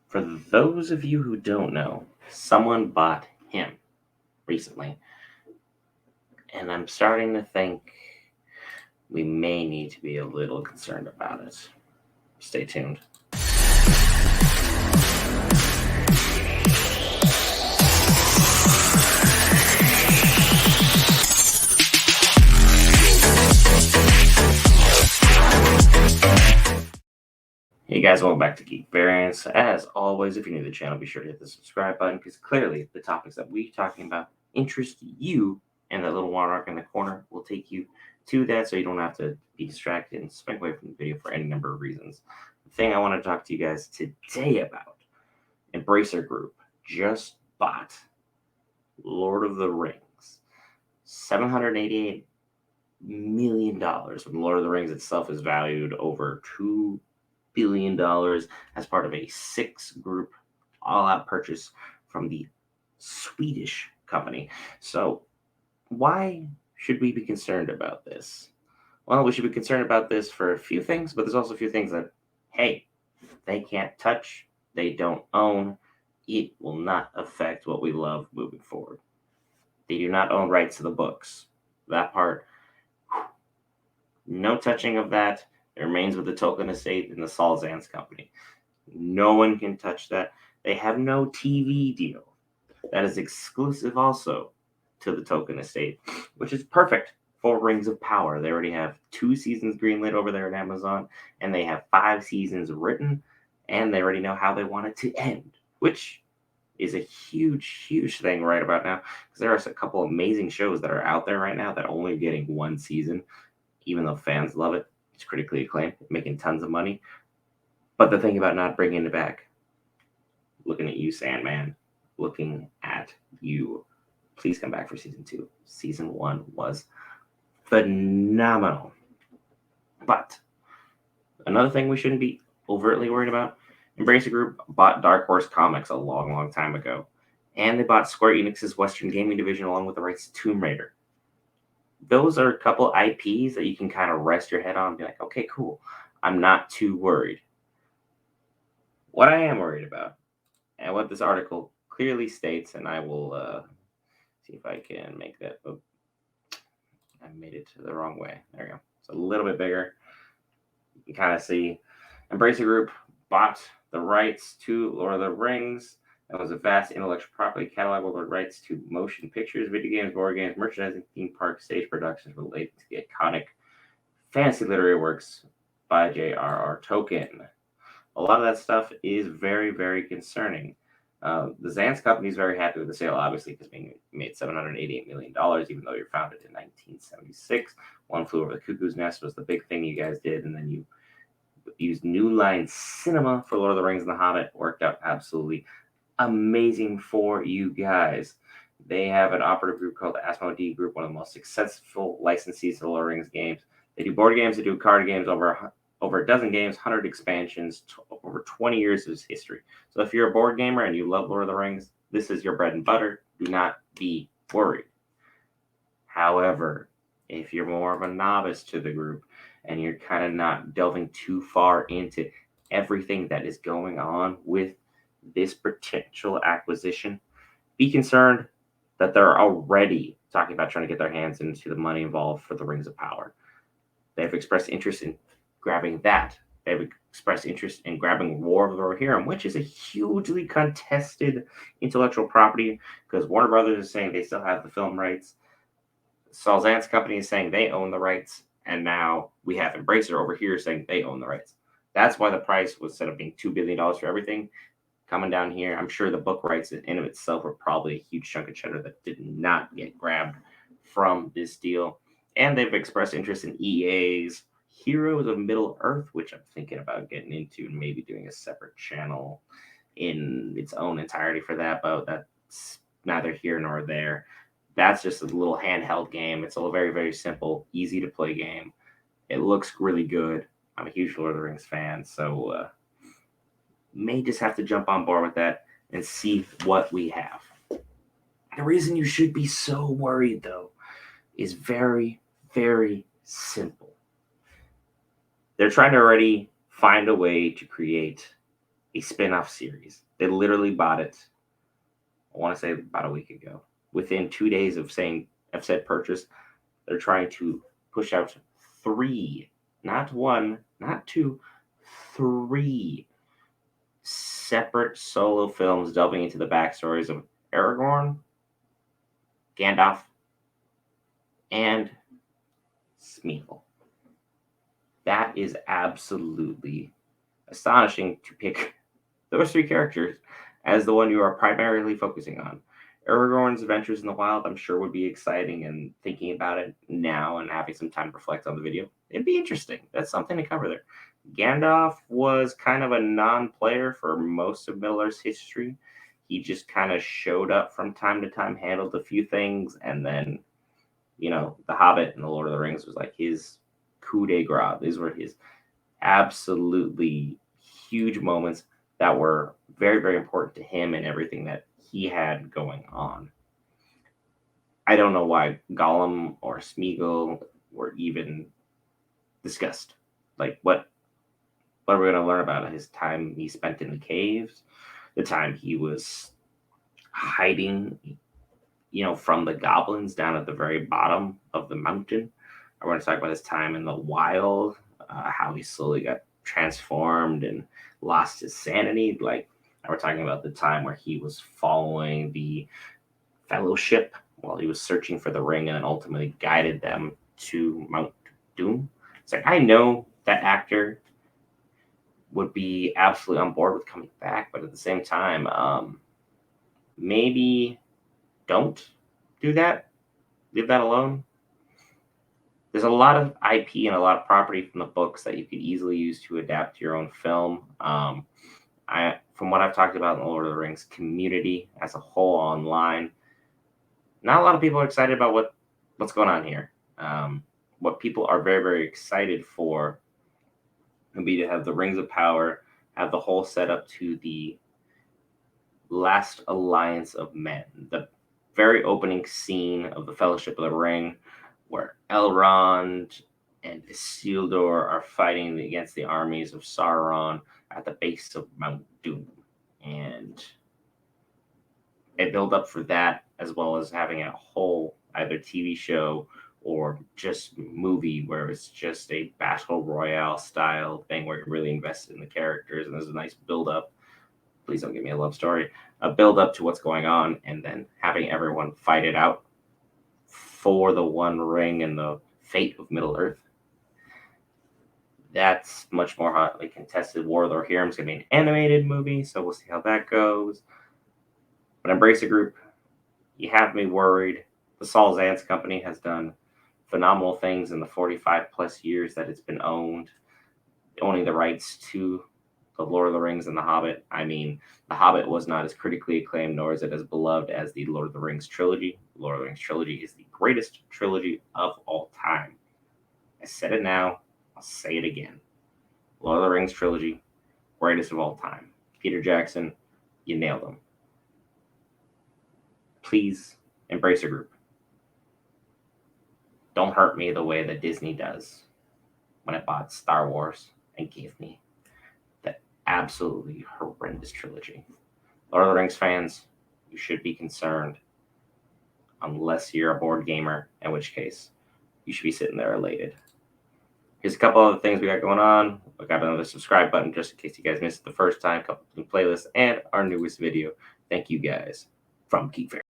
For those of you who don't know, someone bought him recently, and I'm starting to think we may need to be a little concerned about it. Stay tuned. Hey guys, welcome back to Geek Variants. As always, if you're new to the channel, be sure to hit the subscribe button because clearly the topics that we're talking about interest you, and that little watermark in the corner will take you to that so you don't have to be distracted and spend away from the video for any number of reasons. The thing I want to talk to you guys today about, Embracer Group just bought Lord of the Rings. $788 million when Lord of the Rings itself is valued over $2 billion as part of a 6-group all-out purchase from the Swedish company. So why should we be concerned about this? Well, we should be concerned about this for a few things, but there's also a few things that, hey, they can't touch, they don't own, it will not affect what we love moving forward. They do not own rights to the books. That part, no touching of that. It remains with the Tolkien estate and the Saul Zaentz company. No one can touch that. They have no TV deal. That is exclusive also to the Tolkien estate, which is perfect for Rings of Power. They already have 2 seasons greenlit over there at Amazon, and they have 5 seasons written, and they already know how they want it to end, which is a huge, huge thing right about now, because there are a couple amazing shows that are out there right now that are only getting 1 season, even though fans love it. It's critically acclaimed, making tons of money. But the thing about not bringing it back, looking at you, Sandman, looking at you, please come back for season 2. Season 1 was phenomenal. But another thing we shouldn't be overtly worried about, Embracer Group bought Dark Horse Comics a long, long time ago. And they bought Square Enix's Western Gaming Division along with the rights to Tomb Raider. Those are a couple IPs that you can kind of rest your head on and be like, okay, cool. I'm not too worried. What I am worried about, and what this article clearly states, and I will see if I can make that. Oh, I made it the wrong way. There we go. It's a little bit bigger. You can kind of see Embracer Group bought the rights to Lord of the Rings. That was a vast intellectual property catalog with rights to motion pictures, video games, board games, merchandising, theme park, stage productions related to the iconic fantasy literary works by J.R.R. Tolkien. A lot of that stuff is very, very concerning. The Zaentz company is very happy with the sale, obviously, because they made $788 million, even though you're founded in 1976. One Flew Over the Cuckoo's Nest was the big thing you guys did, and then you used New Line Cinema for Lord of the Rings and the Hobbit. Worked out absolutely amazing for you guys. They have an operative group called the Asmodee Group, one of the most successful licensees to the Lord of the Rings games. They do board games, they do card games, over a dozen games, 100 expansions, over 20 years of history. So if you're a board gamer and you love Lord of the Rings, this is your bread and butter. Do not be worried. However, if you're more of a novice to the group and you're kind of not delving too far into everything that is going on with this potential acquisition, be concerned that they're already talking about trying to get their hands into the money involved for the Rings of Power. They've expressed interest in grabbing that. They've expressed interest in grabbing War of the Rohirrim, which is a hugely contested intellectual property because Warner Brothers is saying they still have the film rights. Saul Zaentz company is saying they own the rights, and now we have Embracer over here saying they own the rights. That's why the price was set up being $2 billion for everything. Coming down here, I'm sure the book rights in of itself were probably a huge chunk of cheddar that did not get grabbed from this deal. And they've expressed interest in EA's Heroes of Middle-earth, which I'm thinking about getting into and maybe doing a separate channel in its own entirety for that, but that's neither here nor there. That's just a little handheld game. It's a very, very simple, easy to play game. It looks really good. I'm a huge Lord of the Rings fan, so may just have to jump on board with that and see what we have. The reason you should be so worried, though, is very, very simple. They're trying to already find a way to create a spin-off series. They literally bought it, I want to say about a week ago. Within 2 days of said purchase, they're trying to push out 3, not 1, not 2, 3 separate solo films delving into the backstories of Aragorn, Gandalf, and Smeagol. That is absolutely astonishing to pick those 3 characters as the one you are primarily focusing on. Aragorn's adventures in the wild, I'm sure, would be exciting, and thinking about it now and having some time to reflect on the video, it'd be interesting. That's something to cover there. Gandalf was kind of a non-player for most of Miller's history. He just kind of showed up from time to time, handled a few things, and then, The Hobbit and The Lord of the Rings was like his coup de grace. These were his absolutely huge moments that were very, very important to him and everything that he had going on. I don't know why Gollum or Smeagol were even discussed. Like, what are we going to learn about his time he spent in the caves, the time he was hiding, from the goblins down at the very bottom of the mountain? I want to talk about his time in the wild, how he slowly got transformed and lost his sanity. Like, we're talking about the time where he was following the Fellowship while he was searching for the ring, and then ultimately guided them to Mount Doom. It's like, I know that actor would be absolutely on board with coming back, but at the same time, maybe don't do that. Leave that alone. There's a lot of IP and a lot of property from the books that you could easily use to adapt to your own film. From what I've talked about in the Lord of the Rings community as a whole online, not a lot of people are excited about what's going on here. What people are very, very excited for would be to have the Rings of Power, have the whole setup to the Last Alliance of Men, the very opening scene of the Fellowship of the Ring, where Elrond and Isildur are fighting against the armies of Sauron at the base of Mount Doom. And a build up for that, as well as having a whole either TV show or just movie where it's just a battle royale style thing where you're really invested in the characters and there's a nice build up. Please don't give me a love story. A build up to what's going on, and then having everyone fight it out for the One Ring and the fate of Middle Earth. That's much more hotly contested. War of the Rohirrim is going to be an animated movie, so we'll see how that goes. But Embracer Group, you have me worried. The Saul Zaentz company has done phenomenal things in the 45 plus years that it's been owned, owning the rights to the Lord of the Rings and The Hobbit. I mean, The Hobbit was not as critically acclaimed, nor is it as beloved as the Lord of the Rings trilogy. The Lord of the Rings trilogy is the greatest trilogy of all time. I said it now, I'll say it again. Lord of the Rings trilogy, greatest of all time. Peter Jackson, you nailed him. Please, Embracer Group, don't hurt me the way that Disney does when it bought Star Wars and gave me that absolutely horrendous trilogy. Lord of the Rings fans, you should be concerned, unless you're a board gamer, in which case you should be sitting there elated. Here's a couple other things we got going on. We got another subscribe button just in case you guys missed it the first time, a couple new playlists, and our newest video. Thank you guys from Geek Fair.